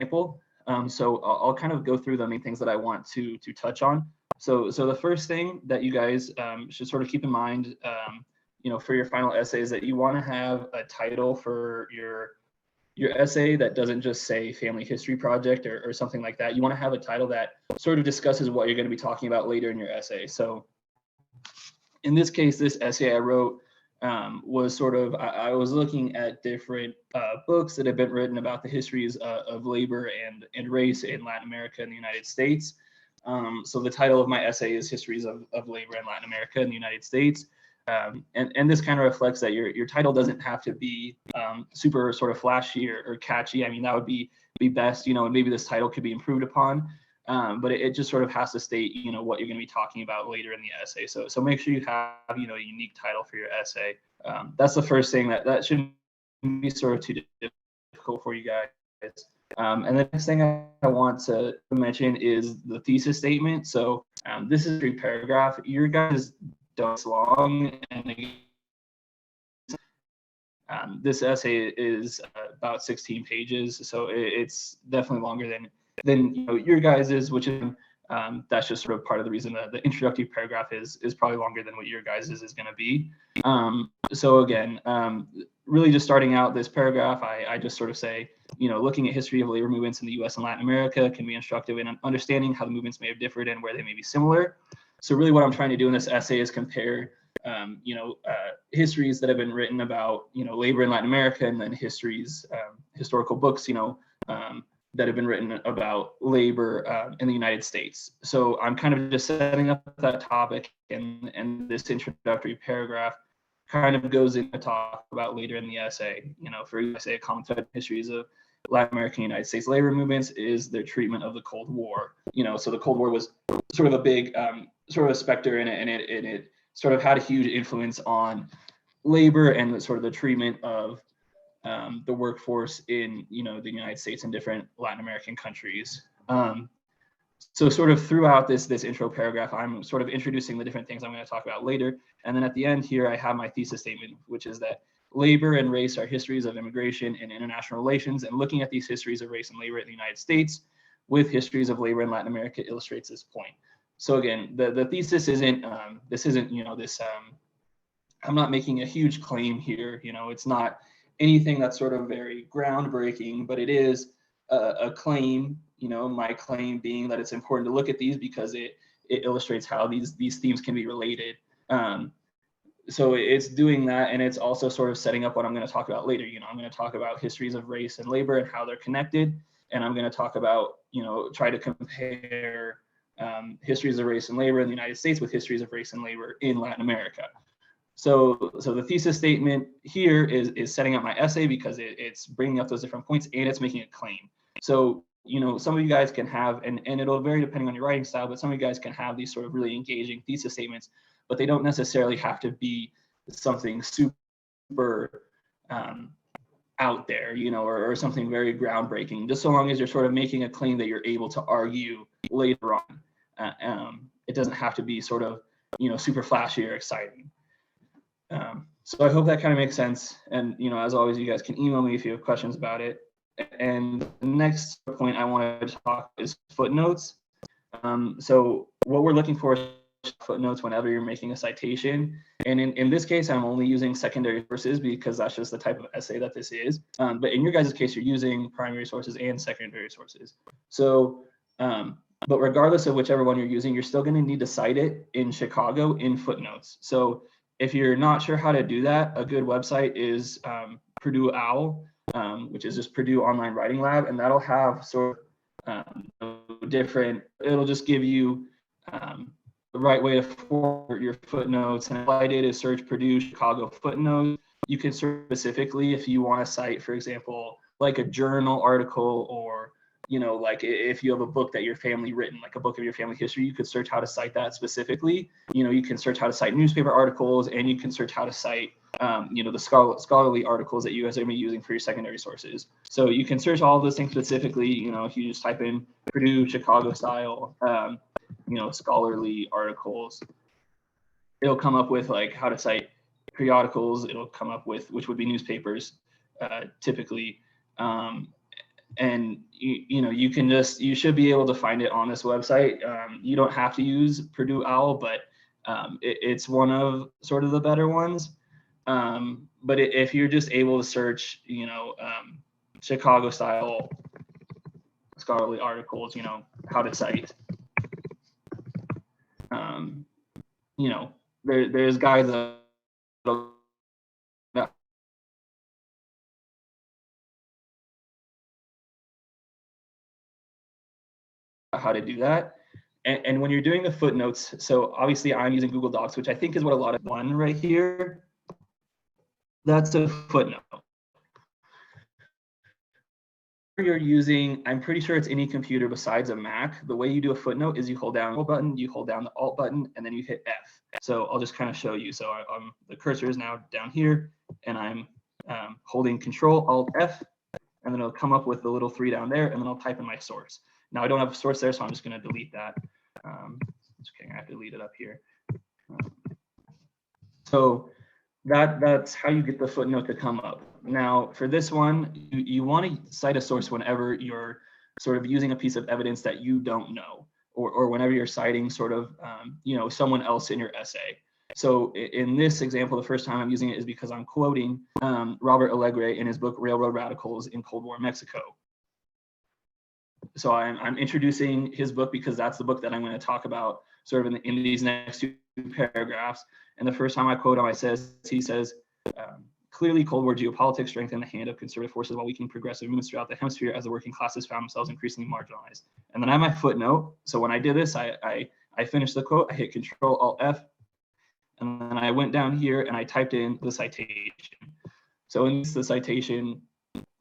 example. So I'll kind of go through the main things that I want to touch on. So the first thing that you guys should sort of keep in mind, for your final essay is that you want to have a title for your essay that doesn't just say family history project or something like that. You want to have a title that sort of discusses what you're going to be talking about later in your essay. So in this case, this essay I wrote was sort of, I was looking at different books that have been written about the histories of labor and race in Latin America and the United States. So the title of my essay is Histories of Labor in Latin America and the United States. And this kind of reflects that your title doesn't have to be super sort of flashy or catchy. I mean, that would be best, and maybe this title could be improved upon. But it just sort of has to state, what you're going to be talking about later in the essay. So make sure you have, a unique title for your essay. That's the first thing that shouldn't be sort of too difficult for you guys. And the next thing I want to mention is the thesis statement. So this is a paragraph. Your guys don't long, and this essay is about 16 pages, so it's definitely longer than your guys's, which is that's just sort of part of the reason that the introductory paragraph is probably longer than what your guys's is going to be. So again, really just starting out this paragraph, I just sort of say, looking at history of labor movements in the U.S. and Latin America can be instructive in understanding how the movements may have differed and where they may be similar. So really what I'm trying to do in this essay is compare histories that have been written about, labor in Latin America, and then historical books, that have been written about labor in the United States. So I'm kind of just setting up that topic, and this introductory paragraph kind of goes into talk about later in the essay. For essay, a common thread in histories of Latin American United States labor movements is their treatment of the Cold War. So the Cold War was sort of a big sort of a specter in it, and it sort of had a huge influence on labor and sort of the treatment of the workforce in the United States and different Latin American countries. So sort of throughout this intro paragraph, I'm sort of introducing the different things I'm going to talk about later. And then at the end here, I have my thesis statement, which is that labor and race are histories of immigration and international relations, and looking at these histories of race and labor in the United States with histories of labor in Latin America illustrates this point. So again, the thesis isn't, this isn't, I'm not making a huge claim here. It's not anything that's sort of very groundbreaking, but it is a claim, my claim being that it's important to look at these because it illustrates how these themes can be related. So it's doing that, and it's also sort of setting up what I'm going to talk about later. I'm going to talk about histories of race and labor and how they're connected, and I'm going to talk about, try to compare histories of race and labor in the United States with histories of race and labor in Latin America. So the thesis statement here is setting up my essay because it's bringing up those different points and it's making a claim. So, some of you guys can have, and it'll vary depending on your writing style, but some of you guys can have these sort of really engaging thesis statements, but they don't necessarily have to be something super out there, or something very groundbreaking, just so long as you're sort of making a claim that you're able to argue later on. It doesn't have to be sort of, super flashy or exciting. So I hope that kind of makes sense. And, as always, you guys can email me if you have questions about it. And the next point I want to talk is footnotes. So what we're looking for is footnotes whenever you're making a citation. And in this case, I'm only using secondary sources because that's just the type of essay that this is. But in your guys' case, you're using primary sources and secondary sources. So, but regardless of whichever one you're using, you're still going to need to cite it in Chicago in footnotes. So if you're not sure how to do that, a good website is Purdue OWL, which is just Purdue Online Writing Lab, and that'll have sort of different, it'll just give you the right way to forward your footnotes. And all I did is search Purdue Chicago footnotes. You can search specifically if you want to cite, for example, like a journal article, or like if you have a book that your family written, like a book of your family history, you could search how to cite that specifically. You can search how to cite newspaper articles, and you can search how to cite, the scholarly articles that you guys are going to be using for your secondary sources. So you can search all of those things specifically, if you just type in Purdue Chicago style, scholarly articles, it'll come up with like how to cite periodicals. It'll come up with, which would be newspapers, typically. And you should be able to find it on this website. You don't have to use Purdue OWL, but it's one of sort of the better ones. But if you're just able to search, Chicago style scholarly articles, how to cite, there's guides that how to do that. And when you're doing the footnotes, so obviously I'm using Google Docs, which I think is what a lot of one right here. That's a footnote. You're using, I'm pretty sure it's any computer besides a Mac. The way you do a footnote is you hold down the button, you hold down the Alt button, and then you hit F. So I'll just kind of show you. So the cursor is now down here, and I'm holding Control Alt F, and then it'll come up with the little 3 down there, and then I'll type in my source. Now I don't have a source there, so I'm just going to delete that. Just kidding, I have to delete it up here. So that's how you get the footnote to come up. Now for this one, you want to cite a source whenever you're sort of using a piece of evidence that you don't know, or whenever you're citing sort of someone else in your essay. So in this example, the first time I'm using it is because I'm quoting Robert Alegre in his book Railroad Radicals in Cold War Mexico. So I'm introducing his book because that's the book that I'm going to talk about sort of in these next 2 paragraphs. And the first time I quote him, he says, clearly Cold War geopolitics strengthened the hand of conservative forces while weakening progressive movements throughout the hemisphere as the working classes found themselves increasingly marginalized. And then I have my footnote. So when I did this, I finished the quote, I hit Control Alt F, and then I went down here and I typed in the citation. So in this, the citation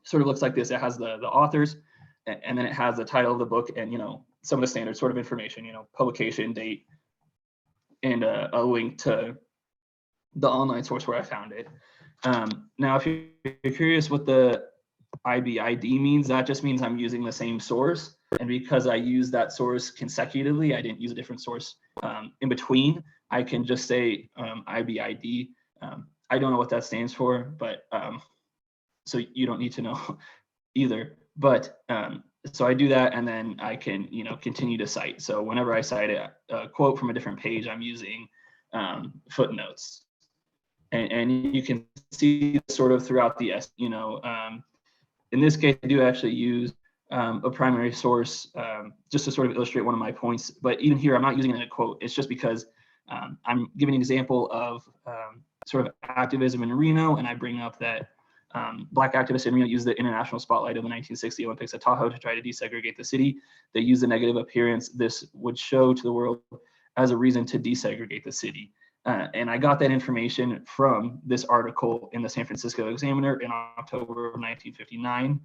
sort of looks like this. It has the authors, and then it has the title of the book and, some of the standard sort of information, publication date, and a link to the online source where I found it. Now, if you're curious what the IBID means, that just means I'm using the same source. And because I use that source consecutively, I didn't use a different source in between. I can just say IBID. I don't know what that stands for, but so you don't need to know either. But so I do that, and then I can continue to cite. So whenever I cite a quote from a different page, I'm using footnotes. And you can see sort of throughout the in this case, I do actually use a primary source just to sort of illustrate one of my points. But even here, I'm not using it in a quote. It's just because I'm giving an example of sort of activism in Reno, and I bring up that Black activists in Reno used the international spotlight of the 1960 Olympics at Tahoe to try to desegregate the city. They used the negative appearance this would show to the world as a reason to desegregate the city. And I got that information from this article in the San Francisco Examiner in October of 1959.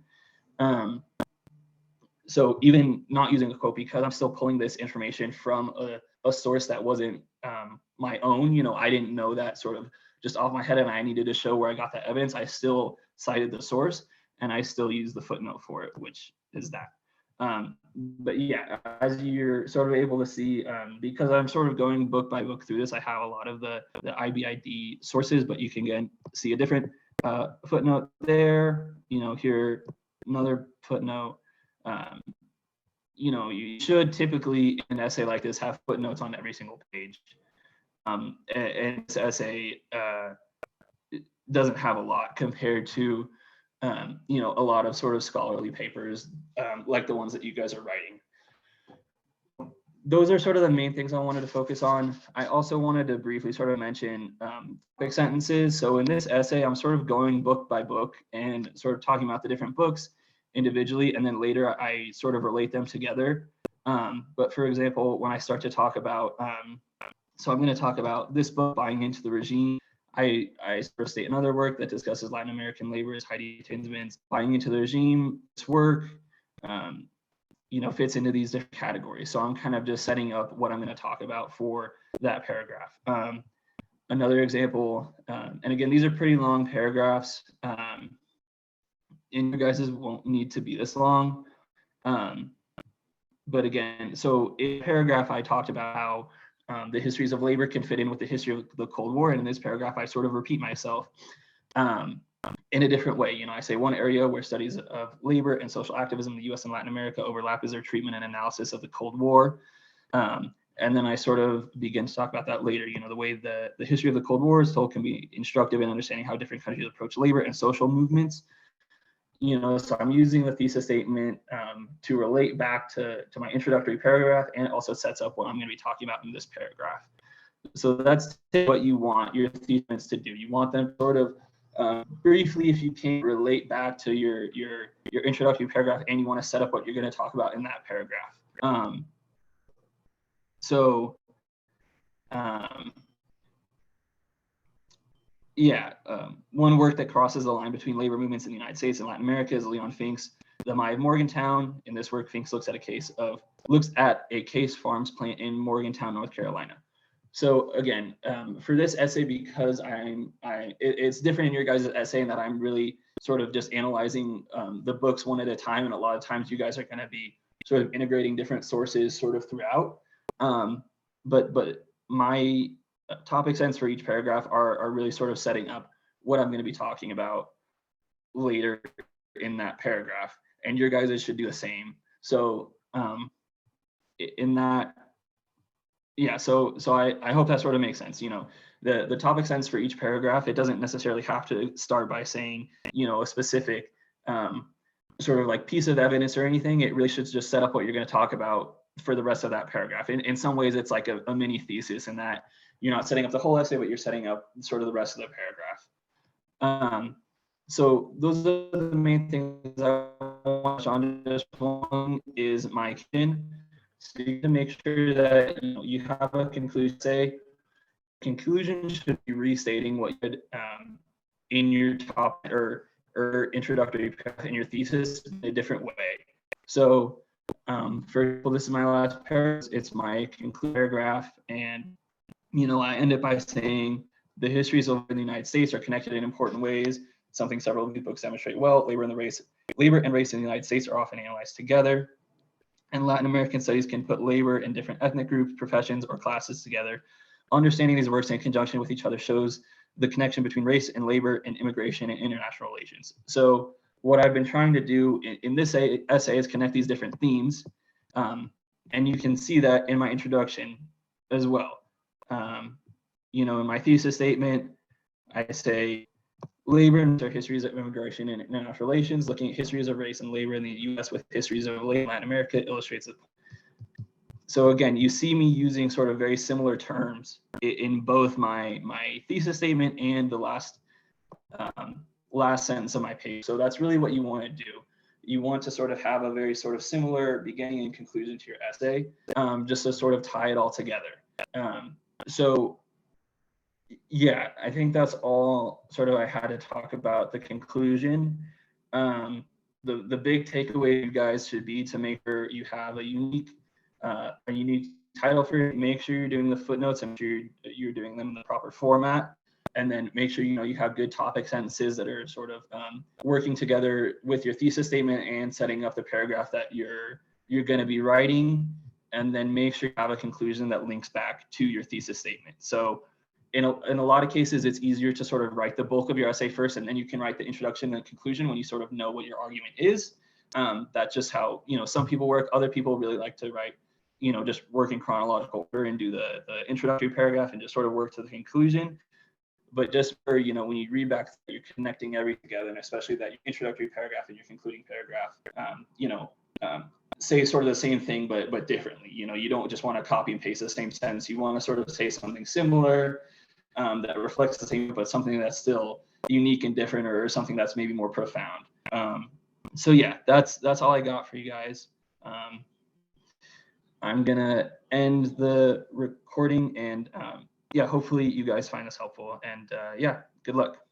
So even not using a quote, because I'm still pulling this information from a source that wasn't my own, I didn't know that sort of just off my head, and I needed to show where I got that evidence. I still cited the source, and I still used the footnote for it, which is that. But yeah, as you're sort of able to see, because I'm sort of going book by book through this, I have a lot of the IBID sources, but you can again see a different footnote there, here, another footnote. You should typically in an essay like this have footnotes on every single page. And this essay doesn't have a lot compared to a lot of sort of scholarly papers like the ones that you guys are writing. Those are sort of the main things I wanted to focus on. I also wanted to briefly sort of mention quick sentences. So in this essay, I'm sort of going book by book and sort of talking about the different books individually, and then later I sort of relate them together. But for example, when I start to talk about, so I'm going to talk about this book, Buying Into the Regime. I sort of state another work that discusses Latin American labor, Heidi Tinsman's Buying Into the Regime. This work, fits into these different categories. So I'm kind of just setting up what I'm going to talk about for that paragraph. Another example, and again, these are pretty long paragraphs, and your guys's won't need to be this long. But again, so in paragraph, I talked about how the histories of labor can fit in with the history of the Cold War. And in this paragraph, I sort of repeat myself. in a different way. I say one area where studies of labor and social activism in the US and Latin America overlap is their treatment and analysis of the Cold War. And then I sort of begin to talk about that later. The way the history of the Cold War is told can be instructive in understanding how different countries approach labor and social movements. So I'm using the thesis statement to relate back to my introductory paragraph, and it also sets up what I'm going to be talking about in this paragraph. So that's what you want your thesis to do. You want them sort of briefly, if you can, relate back to your introductory paragraph, and you want to set up what you're going to talk about in that paragraph. One work that crosses the line between labor movements in the United States and Latin America is Leon Fink's The Maya of Morgantown. In this work, Fink looks at a case farms plant in Morgantown, North Carolina. So again, for this essay, because it's different in your guys' essay in that I'm really sort of just analyzing the books one at a time, and a lot of times you guys are going to be sort of integrating different sources sort of throughout. But my topic sense for each paragraph are really sort of setting up what I'm going to be talking about later in that paragraph, and your guys should do the same. So in that, so I hope that sort of makes sense. The topic sense for each paragraph, it doesn't necessarily have to start by saying a specific sort of like piece of evidence or anything. It really should just set up what you're going to talk about for the rest of that paragraph. In some ways, it's like a mini thesis in that you're not setting up the whole essay, but you're setting up sort of the rest of the paragraph. So those are the main things I want to on this one is my conclusion. So you can make sure that you have a conclusion. Say conclusion should be restating what you did in your top or introductory paragraph in your thesis in a different way. So for example, this is my last paragraph. It's my conclusion paragraph, and I end it by saying the histories of the United States are connected in important ways, something several of these books demonstrate well. Labor and race in the United States are often analyzed together, and Latin American studies can put labor in different ethnic groups, professions, or classes together. Understanding these works in conjunction with each other shows the connection between race and labor and immigration and international relations. So what I've been trying to do in this essay is connect these different themes, and you can see that in my introduction as well. In my thesis statement, I say labor and histories of immigration and international relations, looking at histories of race and labor in the U.S. with histories of labor in Latin America illustrates it. So again, you see me using sort of very similar terms in both my thesis statement and the last sentence of my page. So that's really what you want to do. You want to sort of have a very sort of similar beginning and conclusion to your essay, just to sort of tie it all together. So yeah, I think that's all sort of I had to talk about the conclusion. The big takeaway, you guys, should be to make sure you have a unique title for it. Make sure you're doing the footnotes and make sure you're doing them in the proper format, and then make sure you have good topic sentences that are sort of working together with your thesis statement and setting up the paragraph that you're going to be writing, and then make sure you have a conclusion that links back to your thesis statement. So in a lot of cases, it's easier to sort of write the bulk of your essay first, and then you can write the introduction and conclusion when you sort of know what your argument is. That's just how some people work. Other people really like to write just work in chronological order and do the introductory paragraph and just sort of work to the conclusion. But just for when you read back, you're connecting everything together, and especially that introductory paragraph and your concluding paragraph say sort of the same thing but differently. You don't just want to copy and paste the same sentence. You want to sort of say something similar that reflects the same, but something that's still unique and different, or something that's maybe more profound. So yeah, that's all I got for you guys. I'm gonna end the recording, and hopefully you guys find this helpful, and good luck.